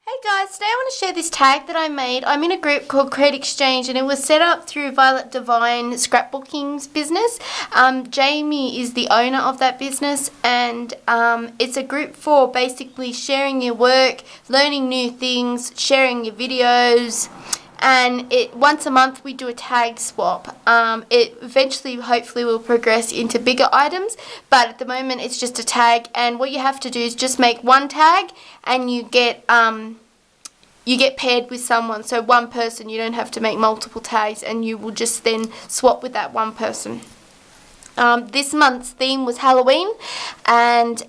Hey guys, today I want to share this tag that I made. I'm in a group called createexchange and it was set up through Violet Divine Scrapbooking's business. Jamie is the owner of that business and it's a group for basically sharing your work, learning new things, sharing your videos, and once a month we do a tag swap. It eventually hopefully will progress into bigger items, but at the moment it's just a tag, and what you have to do is just make one tag and you get paired with someone. So one person, you don't have to make multiple tags, and you will just then swap with that one person. This month's theme was Halloween, and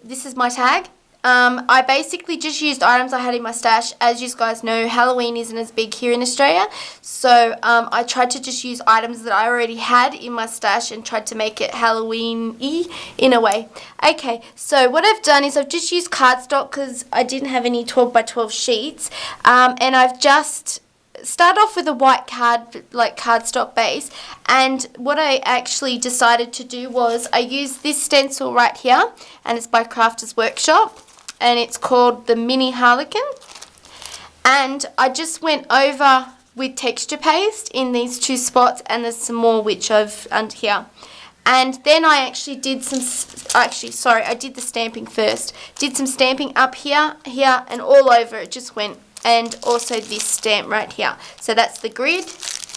this is my tag. I basically just used items I had in my stash. As you guys know, Halloween isn't as big here in Australia, so I tried to just use items that I already had in my stash and tried to make it Halloween-y in a way. Okay, so what I've done is I've just used cardstock because I didn't have any 12 by 12 sheets, and I've just start off with a white cardstock base, and what I actually decided to do was I used this stencil right here, and it's by Crafters Workshop, and it's called the Mini Harlequin, and I just went over with texture paste in these two spots, and there's some more which I've under here. And then I actually did I did the stamping first. Did some stamping up here, and all over it just went, and also this stamp right here. So that's the grid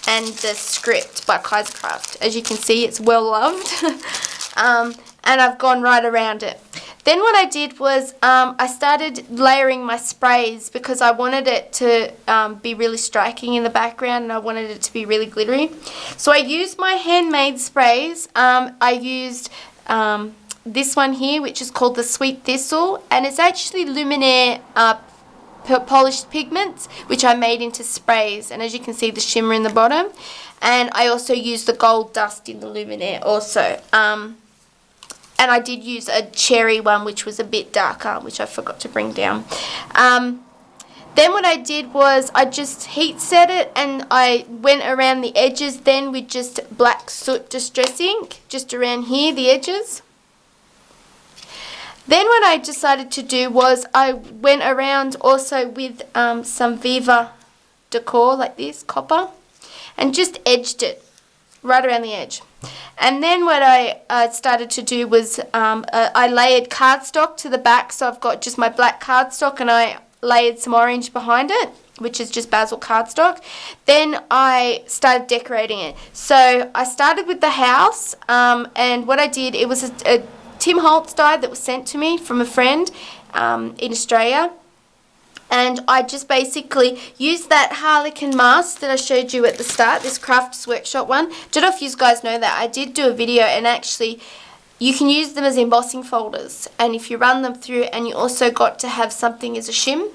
and the script by Kaisercraft. As you can see, it's well loved. And I've gone right around it. Then what I did was I started layering my sprays because I wanted it to be really striking in the background, and I wanted it to be really glittery. So I used my handmade sprays. I used this one here, which is called the Sweet Thistle, and it's actually Luminaire polished pigments, which I made into sprays, and as you can see, the shimmer in the bottom. And I also used the gold dust in the Luminaire also. And I did use a cherry one, which was a bit darker, which I forgot to bring down. Then what I did was I just heat set it, and I went around the edges then with just black soot distress ink, just around here, the edges. Then what I decided to do was I went around also with some Viva decor like this, copper, and just edged it right around the edge. And then what I started to do was I layered cardstock to the back, so I've got just my black cardstock, and I layered some orange behind it, which is just basil cardstock. Then I started decorating it. So I started with the house, and what I did, it was a Tim Holtz die that was sent to me from a friend in Australia, and I just basically used that harlequin mask that I showed you at the start, this Crafters Workshop one. Don't know if you guys know that I did do a video, and actually you can use them as embossing folders, and if you run them through, and you also got to have something as a shim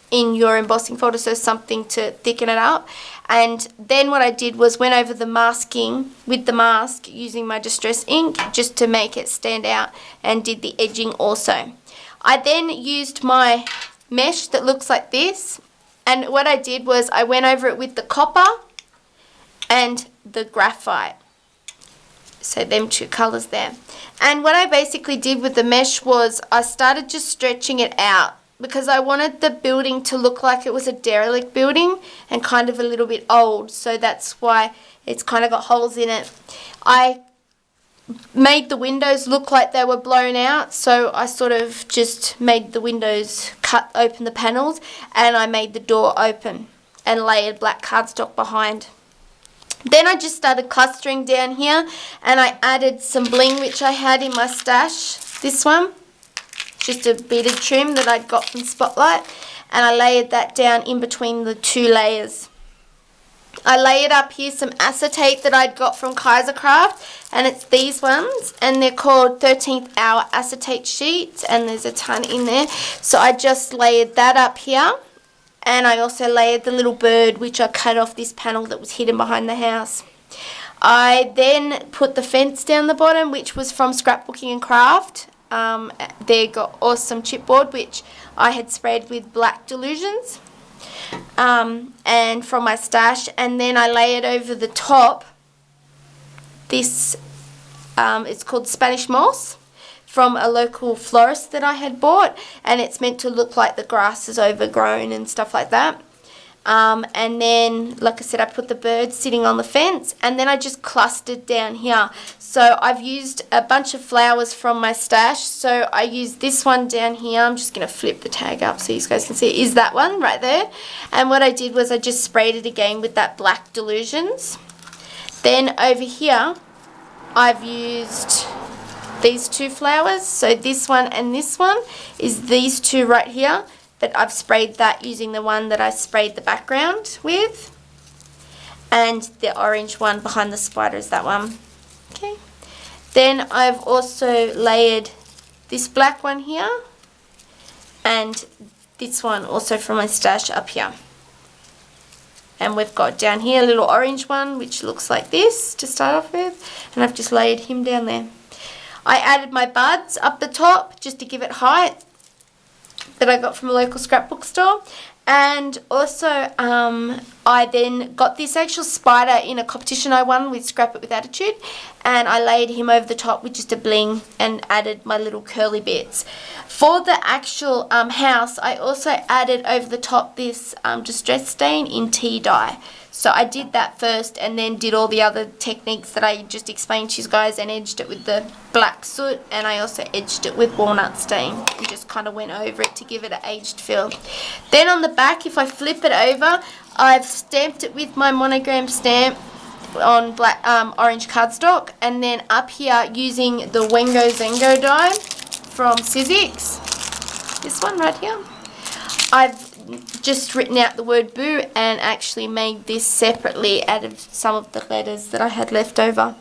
in your embossing folder, so something to thicken it up. And then what I did was went over the masking with the mask using my distress ink just to make it stand out, and did the edging also. I then used my mesh that looks like this, and what I did was I went over it with the copper and the graphite. So them two colours there. And what I basically did with the mesh was I started just stretching it out, because I wanted the building to look like it was a derelict building and kind of a little bit old, so that's why it's kind of got holes in it. I made the windows look like they were blown out, so I sort of just made the windows, cut open the panels, and I made the door open and layered black cardstock behind. Then I just started clustering down here, and I added some bling which I had in my stash, this one. Just a beaded trim that I'd got from Spotlight, and I layered that down in between the two layers. I layered up here some acetate that I'd got from Kaisercraft, and it's these ones, and they're called 13th hour acetate sheets, and there's a ton in there. So I just layered that up here, and I also layered the little bird which I cut off this panel that was hidden behind the house. I then put the fence down the bottom, which was from Scrapbooking and Craft. They got awesome chipboard which I had sprayed with Black Delusions, and from my stash, and then I layered over the top this, it's called Spanish moss from a local florist that I had bought, and it's meant to look like the grass is overgrown and stuff like that. And then, like I said, I put the birds sitting on the fence, and then I just clustered down here. So I've used a bunch of flowers from my stash. So I used this one down here. I'm just going to flip the tag up so you guys can see it is that one right there. And what I did was I just sprayed it again with that black Delusions. Then over here, I've used these two flowers. So this one and this one is these two right here. But I've sprayed that using the one that I sprayed the background with. And the orange one behind the spider is that one. Okay. Then I've also layered this black one here. And this one also from my stash up here. And we've got down here a little orange one which looks like this to start off with. And I've just layered him down there. I added my buds up the top just to give it height, that I got from a local scrapbook store. And also I then got this actual spider in a competition I won with Scrap It With Attitude, and I laid him over the top with just a bling and added my little curly bits. For the actual house, I also added over the top this distress stain in tea dye. So I did that first and then did all the other techniques that I just explained to you guys, and edged it with the black soot, and I also edged it with walnut stain and just kind of went over it to give it an aged feel. Then on the back, if I flip it over, I've stamped it with my monogram stamp on black orange cardstock, and then up here using the Wengo Zengo die from Sizzix, this one right here, I've just written out the word boo and actually made this separately out of some of the letters that I had left over.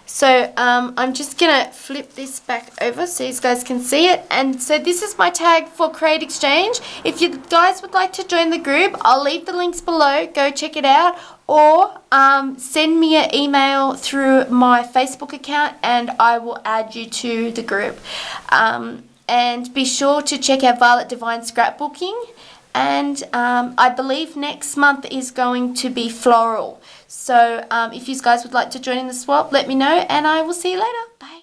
So I'm just going to flip this back over so you guys can see it. And so this is my tag for Create Exchange. If you guys would like to join the group, I'll leave the links below. Go check it out. Or send me an email through my Facebook account and I will add you to the group. And be sure to check out Violet Divine Scrapbooking. And I believe next month is going to be floral. So if you guys would like to join in the swap, let me know and I will see you later. Bye.